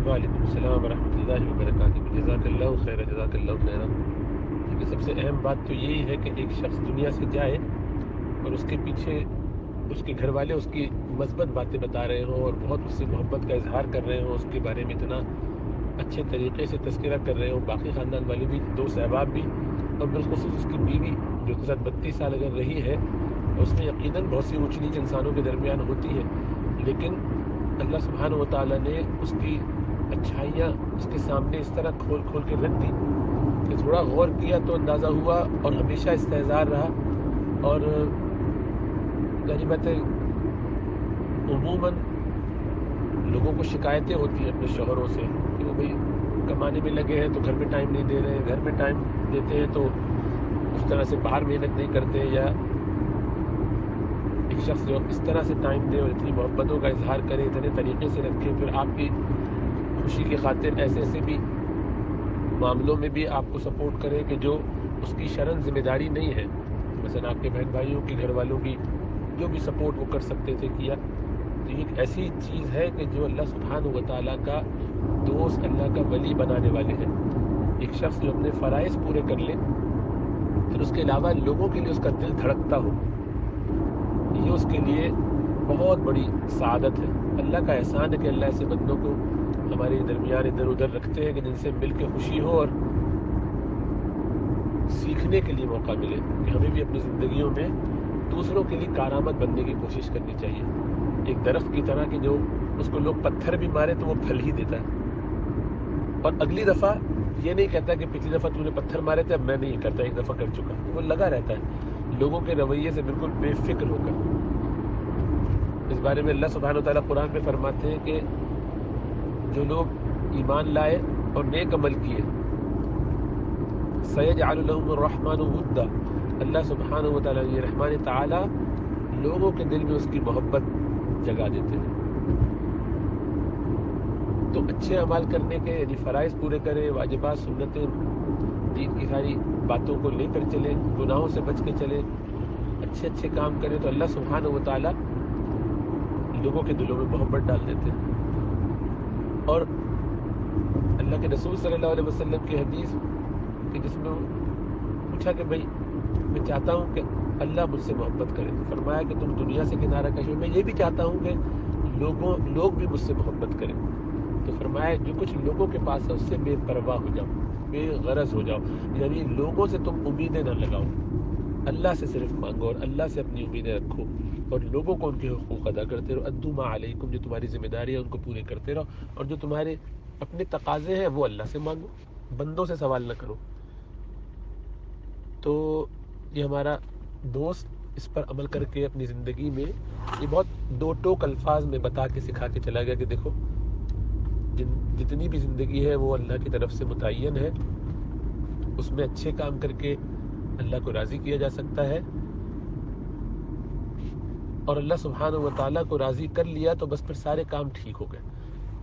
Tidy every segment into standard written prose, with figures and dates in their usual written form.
وعلیکم السلام ورحمۃ اللہ وبرکاتہ۔ جزاک اللہ خیر، جزاک اللہ خیر۔ کیونکہ سب سے اہم بات تو یہی ہے کہ ایک شخص دنیا سے جائے اور اس کے پیچھے اس کے گھر والے اس کی مثبت باتیں بتا رہے ہوں اور بہت اس سے محبت کا اظہار کر رہے ہوں، اس کے بارے میں اتنا اچھے طریقے سے تذکرہ کر رہے ہوں، باقی خاندان والے بھی، دوست احباب بھی، اور بالخصوص اس کی بیوی جو اس کے ساتھ 32 سال اگر رہی ہے، اس میں یقیناً بہت سی اونچ نیچ انسانوں کے درمیان ہوتی ہے، لیکن اللہ سبحانہ و تعالیٰ نے اس کی اچھائیاں اس کے سامنے اس طرح کھول کھول کے رکھ دی کہ تھوڑا غور کیا تو اندازہ ہوا، اور ہمیشہ استحضار رہا۔ اور ظاہری بات ہے، عموماً لوگوں کو شکایتیں ہوتی ہیں اپنے شوہروں سے کہ وہ بھائی کمانے میں لگے ہیں تو گھر میں ٹائم نہیں دے رہے ہیں، گھر میں ٹائم دیتے ہیں تو اس طرح سے باہر محنت نہیں کرتے، یا ایک شخص جو اس طرح سے ٹائم دے اور اتنی محبتوں کا اظہار کرے، اتنے طریقے سے رکھے، پھر آپ کی خوشی کی خاطر ایسے ایسے بھی معاملوں میں بھی آپ کو سپورٹ کرے کہ جو اس کی شرعاً ذمہ داری نہیں ہے، مثلا آپ کے بہن بھائیوں کی، گھر والوں کی جو بھی سپورٹ وہ کر سکتے تھے کیا۔ تو یہ ایک ایسی چیز ہے کہ جو اللہ سبحانہ و تعالیٰ کا دوست، اللہ کا ولی بنانے والے ہیں۔ ایک شخص جو اپنے فرائض پورے کر لے، پھر اس کے علاوہ لوگوں کے لیے اس کا دل دھڑکتا ہو، یہ اس کے لیے بہت بڑی سعادت ہے۔ اللہ کا احسان ہے کہ اللہ ایسے بندوں کو ہمارے درمیان ادھر ادھر رکھتے ہیں کہ جن سے مل کے خوشی ہو اور سیکھنے کے لیے موقع ملے کہ ہمیں بھی اپنی زندگیوں میں دوسروں کے لیے کارآمد بننے کی کوشش کرنی چاہیے، ایک درخت کی طرح کہ جو اس کو لوگ پتھر بھی مارے تو وہ پھل ہی دیتا ہے، اور اگلی دفعہ یہ نہیں کہتا کہ پچھلی دفعہ تو نے پتھر مارے تھے اب میں نہیں کرتا، ایک دفعہ کر چکا، وہ لگا رہتا ہے لوگوں کے رویے سے بالکل بے فکر ہو کر۔ اس بارے میں اللہ سبحانہ وتعالیٰ قرآن میں فرماتے ہیں کہ جو لوگ ایمان لائے اور نیک عمل کیے، سَيَجْعَلُ لَهُمُ الرَّحْمَنُ وُدًّا، اللہ سبحانہ وتعالیٰ یہ رحمان تعالیٰ لوگوں کے دل میں اس کی محبت جگا دیتے ہیں۔ تو اچھے اعمال کرنے کے، یعنی فرائض پورے کریں، واجبات، سنتیں، دین کی ساری باتوں کو لے کر چلیں، گناہوں سے بچ کے چلیں، اچھے اچھے کام کریں، تو اللہ سبحانہ وتعالیٰ لوگوں کے دلوں میں محبت ڈال دیتے ہیں۔ اور اللہ کے رسول صلی اللہ علیہ وسلم کی حدیث کہ جس میں پوچھا کہ بھائی میں چاہتا ہوں کہ اللہ مجھ سے محبت کرے، تو فرمایا کہ تم دنیا سے کنارہ کش ہو، میں یہ بھی چاہتا ہوں کہ لوگ بھی مجھ سے محبت کریں، تو فرمایا جو کچھ لوگوں کے پاس ہے اس سے بے پرواہ ہو جاؤ، بے غرض ہو جاؤ، یعنی لوگوں سے تم امیدیں نہ لگاؤ، اللہ سے صرف مانگو اور اللہ سے اپنی امیدیں رکھو، اور لوگوں کو ان کے حقوق ادا کرتے رہو، ادو ما علیکم، جو تمہاری ذمہ داری ہے ان کو پورے کرتے رہو، اور جو تمہارے اپنے تقاضے ہیں وہ اللہ سے مانگو، بندوں سے سوال نہ کرو۔ تو یہ ہمارا دوست اس پر عمل کر کے اپنی زندگی میں یہ بہت دو ٹوک الفاظ میں بتا کے سکھا کے چلا گیا کہ دیکھو جتنی بھی زندگی ہے وہ اللہ کی طرف سے متعین ہے، اس میں اچھے کام کر کے اللہ کو راضی کیا جا سکتا ہے، اور اللہ سبحانہ و تعالیٰ کو راضی کر لیا تو بس پھر سارے کام ٹھیک ہو گئے۔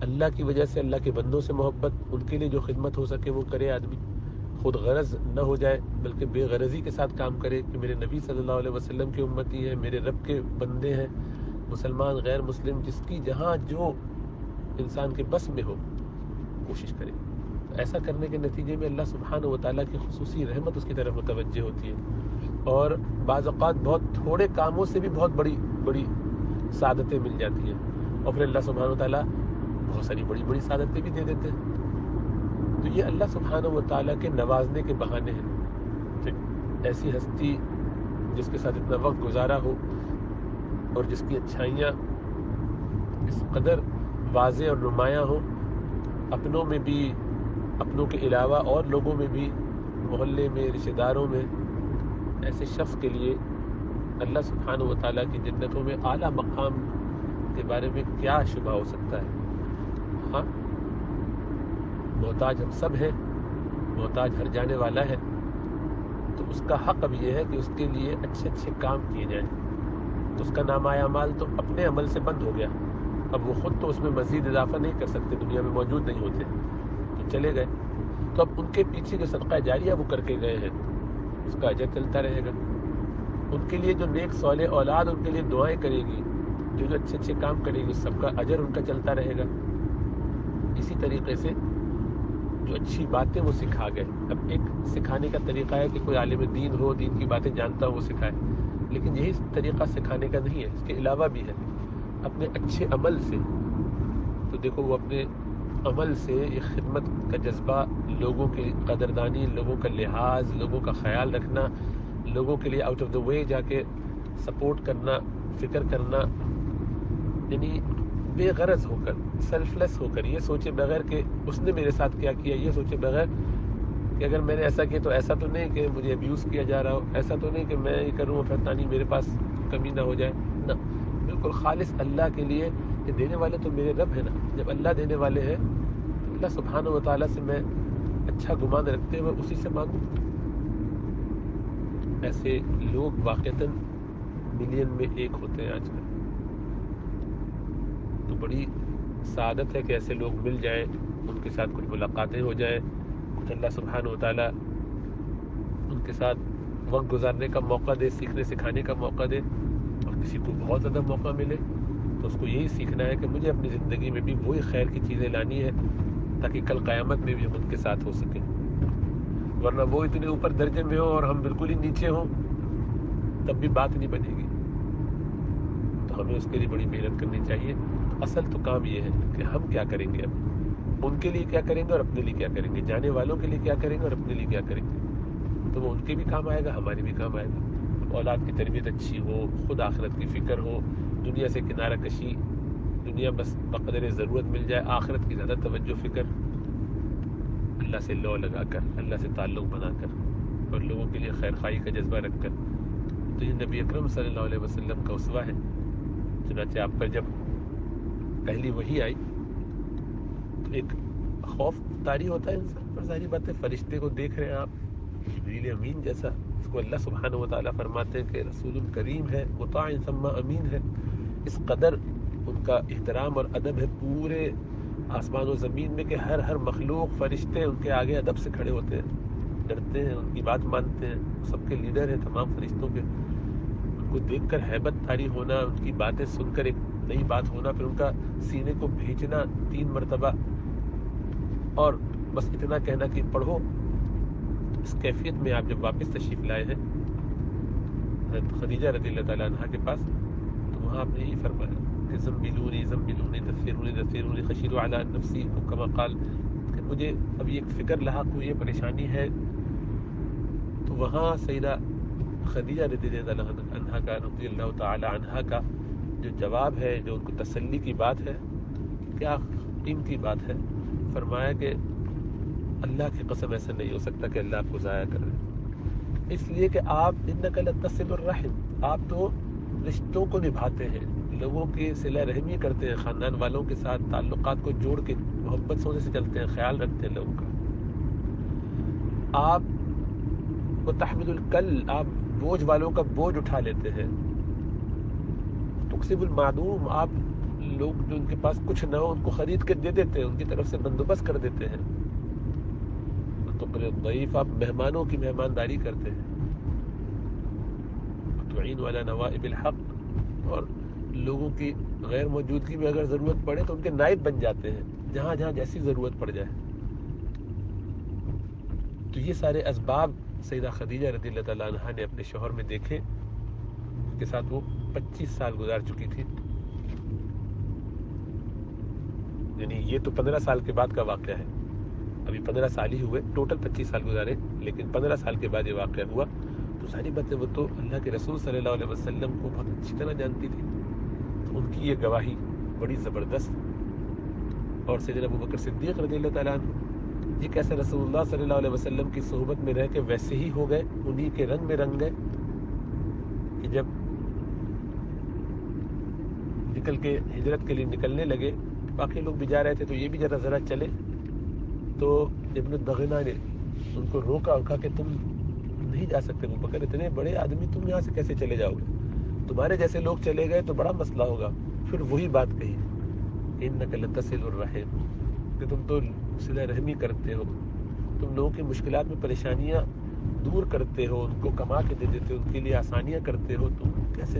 اللہ کی وجہ سے اللہ کے بندوں سے محبت، ان کے لیے جو خدمت ہو سکے وہ کرے آدمی، خود غرض نہ ہو جائے بلکہ بے غرضی کے ساتھ کام کرے کہ میرے نبی صلی اللہ علیہ وسلم کی امتی ہیں، میرے رب کے بندے ہیں، مسلمان غیر مسلم، جس کی جہاں جو انسان کے بس میں ہو کوشش کرے۔ ایسا کرنے کے نتیجے میں اللہ سبحانہ و تعالیٰ کی خصوصی رحمت اس کی طرف متوجہ ہوتی ہے، اور بعض اوقات بہت تھوڑے کاموں سے بھی بہت بڑی بڑی سعادتیں مل جاتی ہیں، اور پھر اللہ سبحانہ و تعالیٰ بہت ساری بڑی بڑی سعادتیں بھی دے دیتے ہیں۔ تو یہ اللہ سبحانہ و تعالیٰ کے نوازنے کے بہانے ہیں کہ ایسی ہستی جس کے ساتھ اتنا وقت گزارا ہو اور جس کی اچھائیاں اس قدر واضح اور نمایاں ہوں، اپنوں میں بھی، اپنوں کے علاوہ اور لوگوں میں بھی، محلے میں، رشتہ داروں میں، ایسے شخص کے لیے اللہ سبحانہ و تعالیٰ کی جنتوں میں اعلیٰ مقام کے بارے میں کیا شبہ ہو سکتا ہے۔ ہاں، محتاج ہم سب ہیں، محتاج ہر جانے والا ہے، تو اس کا حق اب یہ ہے کہ اس کے لیے اچھے اچھے کام کیے جائیں، تو اس کا نامہ اعمال تو اپنے عمل سے بند ہو گیا، اب وہ خود تو اس میں مزید اضافہ نہیں کر سکتے، دنیا میں موجود نہیں ہوتے تو چلے گئے، تو اب ان کے پیچھے جو صدقہ جاریہ وہ کر کے گئے ہیں اس کا اجر چلتا رہے گا، ان کے لیے جو نیک صالح اولاد ان کے لیے دعائیں کرے گی، جو اچھے اچھے کام کرے گی، سب کا اجر ان کا چلتا رہے گا۔ اسی طریقے سے جو اچھی باتیں وہ سکھا گئے. اب ایک سکھانے کا طریقہ ہے کہ کوئی عالم دین ہو، دین کی باتیں جانتا ہو، وہ سکھائے، لیکن یہی طریقہ سکھانے کا نہیں ہے، اس کے علاوہ بھی ہے اپنے اچھے عمل سے. تو دیکھو وہ اپنے عمل سے ایک خدمت کا جذبہ، لوگوں کی قدردانی، لوگوں کا لحاظ، لوگوں کا خیال رکھنا، لوگوں کے لیے آؤٹ آف دا وے جا کے سپورٹ کرنا، فکر کرنا، یعنی بے غرض ہو کر، سیلف لیس ہو کر، یہ سوچے بغیر کہ اس نے میرے ساتھ کیا کیا، یہ سوچے بغیر کہ اگر میں نے ایسا کیا تو ایسا تو نہیں کہ مجھے ابیوز کیا جا رہا ہو، ایسا تو نہیں کہ میں یہ کروں اور پھر تانی میرے پاس کمی نہ ہو جائے. نہ، بالکل خالص اللہ کے لیے کہ دینے والے تو میرے رب ہے نا. جب اللہ دینے والے ہیں تو اللہ سبحانہ و تعالیٰ سے میں اچھا گمان رکھتے ہوئے اسی سے مانگوں. ایسے لوگ واقعتاً ملین میں ایک ہوتے ہیں آج کل. تو بڑی سعادت ہے کہ ایسے لوگ مل جائیں، ان کے ساتھ کچھ ملاقاتیں ہو جائیں، کچھ اللہ سبحانہ و تعالیٰ ان کے ساتھ وقت گزارنے کا موقع دے، سیکھنے سکھانے کا موقع دے. اور کسی کو بہت زیادہ موقع ملے تو اس کو یہی سیکھنا ہے کہ مجھے اپنی زندگی میں بھی وہی خیر کی چیزیں لانی ہے تاکہ کل قیامت میں بھی ہم ان کے ساتھ ہو سکیں. ورنہ وہ اتنے اوپر درجے میں ہو اور ہم بالکل ہی نیچے ہوں تب بھی بات نہیں بنے گی. تو ہمیں اس کے لیے بڑی محنت کرنی چاہیے. اصل تو کام یہ ہے کہ ہم کیا کریں گے، اب ان کے لیے کیا کریں گے اور اپنے لیے کیا کریں گے، جانے والوں کے لیے کیا کریں گے اور اپنے لیے کیا کریں گے. تو وہ ان کے بھی کام آئے گا، ہمارے بھی کام آئے گا. اولاد کی تربیت اچھی ہو، خود آخرت کی فکر ہو، دنیا سے کنارہ کشی، دنیا بس بقدر ضرورت مل جائے، آخرت کی زیادہ توجہ فکر، اللہ سے لو لگا کر، اللہ سے تعلق بنا کر اور لوگوں کے لیے خیر خواہی کا جذبہ رکھ کر. تو یہ نبی اکرم صلی اللہ علیہ وسلم کا اسوہ ہے. چنانچہ آپ پر جب پہلی وحی آئی تو ایک خوف طاری ہوتا ہے انسان پر. ظاہری بات ہے، فرشتے کو دیکھ رہے ہیں آپ، جبریل امین جیسا، اس کو اللہ سبحانہ و تعالیٰ فرماتے ہیں کہ رسول کریم ہے، مطاع ثم امین ہے. اس قدر ان کا احترام اور ادب ہے پورے آسمان و زمین میں کہ ہر مخلوق، فرشتے ان کے آگے ادب سے کھڑے ہوتے ہیں، ڈرتے ہیں، ان کی بات مانتے ہیں. سب کے لیڈر ہیں تمام فرشتوں کے. ان کو دیکھ کر ہیبت طاری ہونا، ان کی باتیں سن کر ایک نئی بات ہونا، پھر ان کا سینے کو بھیجنا 3 مرتبہ اور بس اتنا کہنا کہ پڑھو. اس کیفیت میں آپ جب واپس تشریف لائے ہیں حضرت خدیجہ رضی اللہ تعالیٰ عنہ کے پاس، تو وہاں آپ نے یہی فرمایا کہ زمبلونی زمبلونی دثرونی دثرونی خشیت علی نفسی، کما قال، کہ مجھے اب یہ ایک فکر لاحق ہوئی ہے، پریشانی ہے. تو وہاں سیدہ خدیجہ رضی اللہ تعالی عنہ کا جو جواب ہے، جو ان کو تسلی کی بات ہے، کیا قیمتی بات ہے. فرمایا کہ اللہ کی قسم ایسا نہیں ہو سکتا کہ اللہ آپ کو ضائع کر دے، اس لیے کہ آپ انک لتصل الرحم، آپ تو رشتوں کو نبھاتے ہیں، لوگوں کی صلہ رحمی کرتے ہیں، خاندان والوں کے ساتھ تعلقات کو جوڑ کے محبت سونے سے چلتے ہیں، خیال رکھتے ہیں لوگوں کا. آپ کو تحمل الکل، آپ بوجھ والوں کا بوجھ اٹھا لیتے ہیں. تکسب المعدوم، آپ لوگ جو ان کے پاس کچھ نہ ہو ان کو خرید کے دے دیتے ہیں، ان کی طرف سے بندوبست کر دیتے ہیں. تقری الضیف، آپ مہمانوں کی مہمانداری کرتے ہیں. تعین علی نوائب الحق، اور لوگوں کی غیر موجودگی میں اگر ضرورت پڑے تو ان کے نائب بن جاتے ہیں جہاں جہاں جیسی ضرورت پڑ جائے. تو یہ سارے اسباب سیدہ خدیجہ رضی اللہ تعالیٰ عنہ نے اپنے شوہر میں دیکھے، ان کے ساتھ وہ 25 سال گزار چکی تھی. یعنی یہ تو 15 سال کے بعد کا واقعہ ہے، ابھی 15 سال ہی ہوئے، ٹوٹل 25 سال گزارے، لیکن 15 سال کے بعد یہ واقعہ ہوا. تو ساری باتیں وہ تو اللہ کے رسول صلی اللہ علیہ وسلم کو بہت اچھی طرح جانتی تھی. تو ان کی یہ گواہی بڑی زبردست. اور سیدنا ابوبکر صدیق رضی اللہ تعالیٰ عنہ، یہ کیسے رسول اللہ صلی اللہ علیہ وسلم کی صحبت میں رہ کے ویسے ہی ہو گئے، انہی کے رنگ میں رنگ گئے کہ جب نکل کے ہجرت کے لیے نکلنے لگے، باقی لوگ بھی جا رہے تھے تو یہ بھی ذرا چلے. تو ابن الدغنہ نے ان کو روکا اور کہا کہ تم نہیں جا سکتے ابوبکر، اتنے بڑے آدمی تم یہاں سے کیسے چلے جاؤ گے، تمہارے جیسے لوگ چلے گئے تو بڑا مسئلہ ہوگا. پھر وہی بات کہی، انک لتصل الرحم، کہ تم تو صلہ رحمی کرتے ہو، تم لوگوں کی مشکلات میں پریشانیاں دور کرتے ہو، ان کو کما کے دے دیتے ہو، ان کے لیے آسانیاں کرتے ہو، تم کیسے